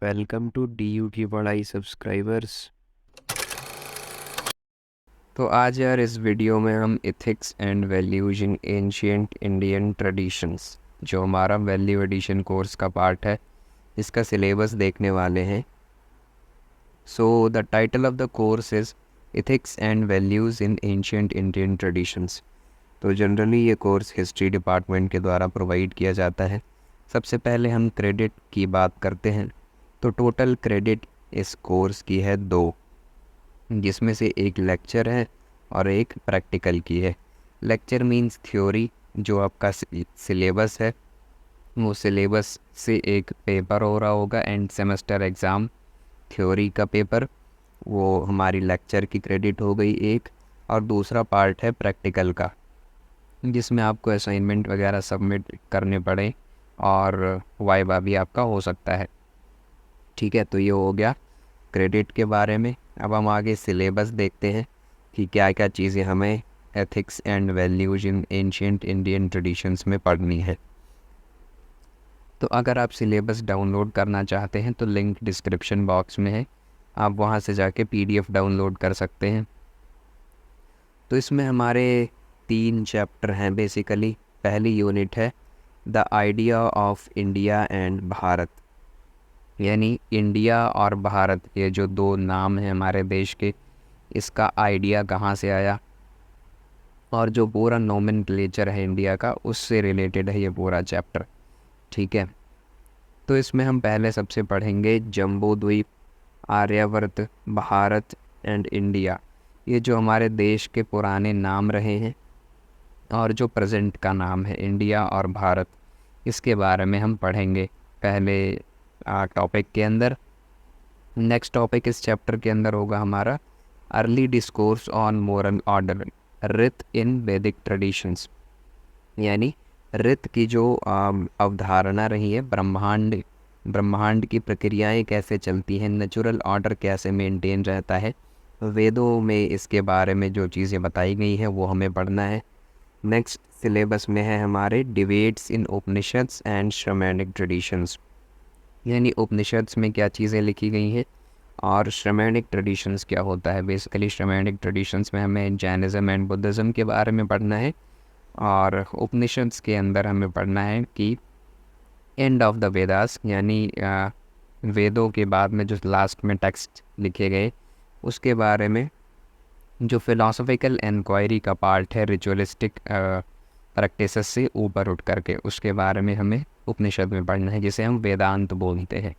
Welcome to DU की पढ़ाई subscribers. तो आज यार इस वीडियो में हम ethics and values in ancient Indian traditions, जो हमारा वैल्यू एडिशन कोर्स का पार्ट है, इसका सिलेबस देखने वाले हैं। So the title of the course is ethics and values in ancient Indian traditions. तो जनरली ये कोर्स हिस्ट्री डिपार्टमेंट के द्वारा प्रोवाइड किया जाता है। सबसे पहले हम क्रेडिट की बात करते हैं। तो टोटल क्रेडिट इस कोर्स की है 2, जिसमें से एक लेक्चर है और एक प्रैक्टिकल की है। लेक्चर मींस थ्योरी, जो आपका सिलेबस है वो सिलेबस से एक पेपर हो रहा होगा, एंड सेमेस्टर एग्ज़ाम थ्योरी का पेपर, वो हमारी लेक्चर की क्रेडिट हो गई एक। और दूसरा पार्ट है प्रैक्टिकल का, जिसमें आपको असाइनमेंट वगैरह सबमिट करने पड़े और वाइवा भी आपका हो सकता है। ठीक है, तो ये हो गया क्रेडिट के बारे में। अब हम आगे सिलेबस देखते हैं कि क्या क्या चीज़ें हमें ethics and values in ancient Indian traditions में पढ़नी है। तो अगर आप सिलेबस डाउनलोड करना चाहते हैं तो लिंक डिस्क्रिप्शन बॉक्स में है, आप वहां से जाके PDF डाउनलोड कर सकते हैं। तो इसमें हमारे 3 चैप्टर हैं बेसिकली। पहली यूनिट है the idea of India and Bharat, यानी इंडिया और भारत, ये जो 2 नाम हैं हमारे देश के, इसका आइडिया कहाँ से आया, और जो पूरा नोमेनक्लेचर है इंडिया का, उससे रिलेटेड है ये पूरा चैप्टर। ठीक है, तो इसमें हम पहले सबसे पढ़ेंगे जम्बू द्वीप, आर्यावर्त, भारत एंड इंडिया। ये जो हमारे देश के पुराने नाम रहे हैं और जो प्रेजेंट का नाम है इंडिया और भारत, इसके बारे में हम पढ़ेंगे पहले टॉपिक के अंदर। नेक्स्ट टॉपिक इस चैप्टर के अंदर होगा हमारा early discourse on moral order, रित इन वैदिक ट्रेडिशंस, यानी रित की जो अवधारणा रही है, ब्रह्मांड की प्रक्रियाएं कैसे चलती हैं, नेचुरल ऑर्डर कैसे मेंटेन रहता है, वेदों में इसके बारे में जो चीज़ें बताई गई हैं वो हमें पढ़ना है। नेक्स्ट सिलेबस में है हमारे debates in Upanishads and Shramanic traditions, यानी उपनिषद्स में क्या चीज़ें लिखी गई हैं और श्रामेनिक ट्रेडिशंस क्या होता है। बेसिकली श्रामेनिक ट्रेडिशंस में हमें जैनिज़्म एंड बुद्धिज़्म के बारे में पढ़ना है, और उपनिषद्स के अंदर हमें पढ़ना है कि एंड ऑफ द वेदास, यानी वेदों के बाद में जो लास्ट में टेक्स्ट लिखे गए, उसके बारे में जो फिलॉसफिकल इंक्वायरी का पार्ट है, रिचुअलिस्टिक प्रैक्टिसेस से ऊपर उठ करके, उसके बारे में हमें उपनिषद में पढ़ना है, जिसे हम वेदांत बोलते हैं।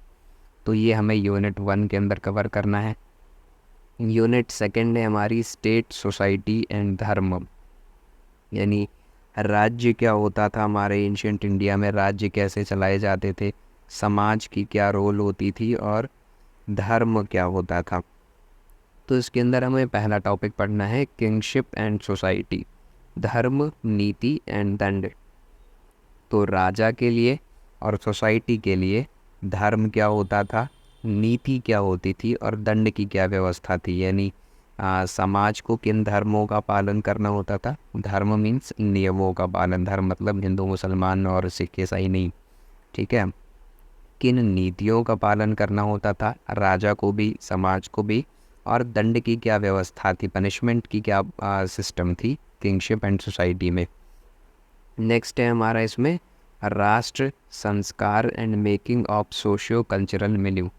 तो ये हमें यूनिट 1 के अंदर कवर करना है। यूनिट 2 है हमारी स्टेट, सोसाइटी एंड धर्म, यानी राज्य क्या होता था हमारे एंशिएंट इंडिया में, राज्य कैसे चलाए जाते थे, समाज की क्या रोल होती थी, और धर्म क्या होता था। तो इसके अंदर हमें पहला टॉपिक पढ़ना है किंगशिप एंड सोसाइटी, धर्म, नीति एंड दंड। तो राजा के लिए और सोसाइटी के लिए धर्म क्या होता था, नीति क्या होती थी, और दंड की क्या व्यवस्था थी, यानी समाज को किन धर्मों का पालन करना होता था। धर्म मीन्स नियमों का पालन, धर्म मतलब हिंदू मुसलमान और सिख ईसाई नहीं। ठीक है, किन नीतियों का पालन करना होता था राजा को भी, समाज को भी, और दंड की क्या व्यवस्था थी, पनिशमेंट की क्या सिस्टम थी किंगशिप एंड सोसाइटी में। नेक्स्ट है हमारा इसमें राष्ट्र, संस्कार and making of socio cultural milieu,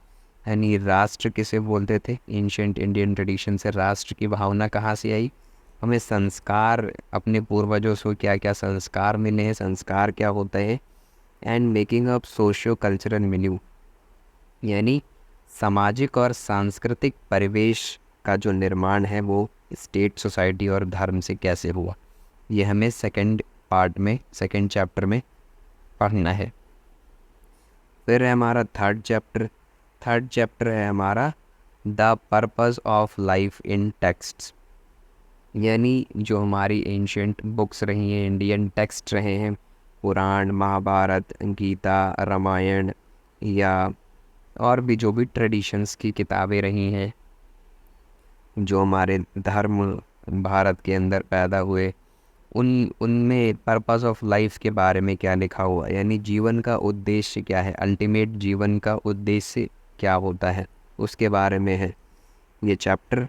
यानी राष्ट्र किसे बोलते थे। एंशिएंट इंडियन ट्रेडिशन से राष्ट्र की भावना कहाँ से आई, हमें संस्कार, अपने पूर्वजों से क्या क्या संस्कार मिले हैं, संस्कार क्या होता है, and making of socio cultural milieu, यानी सामाजिक और सांस्कृतिक परिवेश का जो निर्माण है वो स्टेट, सोसाइटी और धर्म से कैसे हुआ। ये हमें सेकंड पार्ट में, सेकंड चैप्टर में पढ़ना है। फिर है हमारा थर्ड चैप्टर है हमारा the purpose of life in texts, यानी जो हमारी एंशिएंट बुक्स रही हैं, इंडियन टेक्स्ट रहे हैं, पुराण, महाभारत, गीता, रामायण, या और भी जो भी ट्रेडिशंस की किताबें रही हैं, जो हमारे धर्म भारत के अंदर पैदा हुए, उनमें पर्पस ऑफ लाइफ के बारे में क्या लिखा हुआ, यानी जीवन का उद्देश्य क्या है, अल्टीमेट जीवन का उद्देश्य क्या होता है उसके बारे में है ये चैप्टर।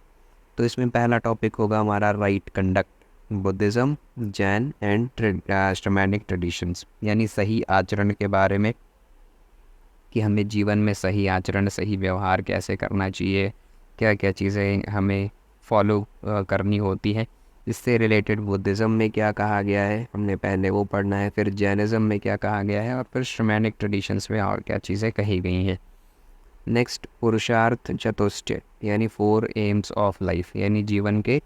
तो इसमें पहला टॉपिक होगा हमारा right conduct, Buddhism, Jain and Shramanic traditions, यानी सही आचरण के बारे में कि हमें जीवन में सही आचरण, सही व्यवहार कैसे करना चाहिए, क्या क्या चीज़ें हमें फॉलो करनी होती हैं। इससे रिलेटेड बुद्धिज़्म में क्या कहा गया है हमने पहले वो पढ़ना है, फिर जैनिज़्म में क्या कहा गया है, और फिर शैमनिक ट्रेडिशंस में और क्या चीज़ें कही गई हैं। नेक्स्ट, पुरुषार्थ चतुष्टय यानी 4 एम्स ऑफ लाइफ, यानी जीवन के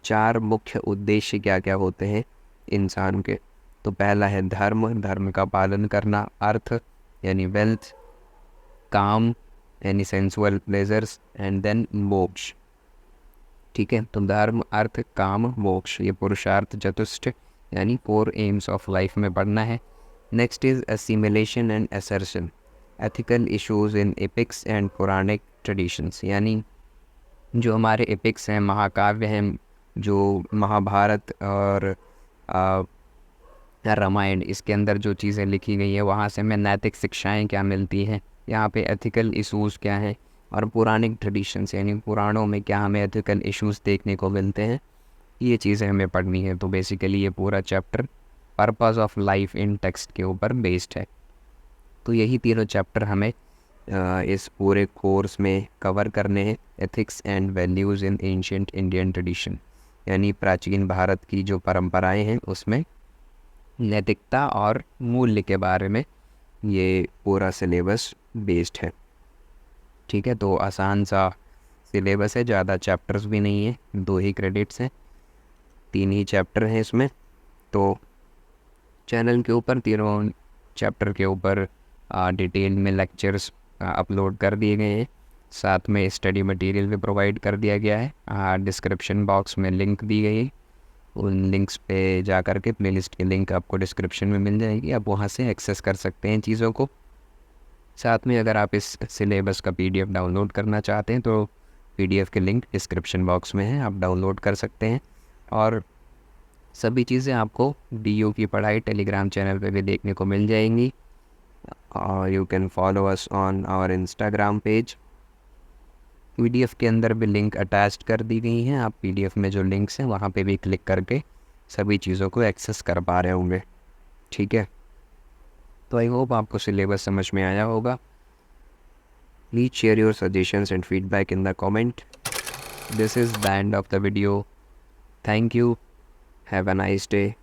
4 मुख्य उद्देश्य क्या क्या होते हैं इंसान के। तो पहला है धर्म, धर्म का पालन करना, अर्थ यानी वेल्थ, काम यानी सेंसुअल प्लेजर्स, एंड देन मोक्ष। ठीक है, तो धर्म, अर्थ, काम, मोक्ष, ये पुरुषार्थ चतुष्टय यानी 4 एम्स ऑफ लाइफ में पढ़ना है। Next is assimilation and assertion, ethical issues in epics and Puranic traditions, यानी जो हमारे एपिक्स हैं, महाकाव्य हैं, जो महाभारत और रामायण, इसके अंदर जो चीज़ें लिखी गई है वहाँ से हमें नैतिक शिक्षाएं क्या मिलती हैं, यहाँ पे एथिकल इश्यूज़ क्या हैं, और पुरानिक ट्रेडिशंस यानी पुराणों में क्या हमें एथिकल इश्यूज़ देखने को मिलते हैं, ये चीज़ें हमें पढ़नी है। तो बेसिकली ये पूरा chapter purpose of life in text के ऊपर बेस्ड है। तो यही तीनों चैप्टर हमें इस पूरे कोर्स में कवर करने हैं। Ethics and values in ancient Indian tradition, यानी प्राचीन भारत की जो परंपराएं हैं उसमें नैतिकता और मूल्य के बारे में ये पूरा सिलेबस बेस्ड है। ठीक है, तो आसान सा सिलेबस है, ज़्यादा चैप्टर्स भी नहीं है, 2 ही क्रेडिट्स हैं, 3 ही चैप्टर हैं इसमें। तो चैनल के ऊपर तीनों चैप्टर के ऊपर डिटेल में लेक्चर्स अपलोड कर दिए गए हैं, साथ में स्टडी मटेरियल भी प्रोवाइड कर दिया गया है। डिस्क्रिप्शन बॉक्स में लिंक दी गई है, उन लिंक्स पे जा कर के प्लेलिस्ट की लिंक आपको डिस्क्रिप्शन में मिल जाएगी, आप वहाँ से एक्सेस कर सकते हैं चीज़ों को। साथ में अगर आप इस सिलेबस का PDF डाउनलोड करना चाहते हैं तो PDF के लिंक डिस्क्रिप्शन बॉक्स में है, आप डाउनलोड कर सकते हैं। और सभी चीज़ें आपको DU की पढ़ाई टेलीग्राम चैनल पे भी देखने को मिल जाएंगी, और you can follow us on our Instagram page. PDF के अंदर भी लिंक अटैच्ड कर दी गई हैं, आप PDF में जो लिंक्स हैं वहाँ पे भी क्लिक करके सभी चीज़ों को एक्सेस कर पा रहे होंगे। ठीक है, तो आई होप आपको सिलेबस समझ में आया होगा। Please share your suggestions and feedback in the comment. This is the end of the video. Thank you, have a nice day.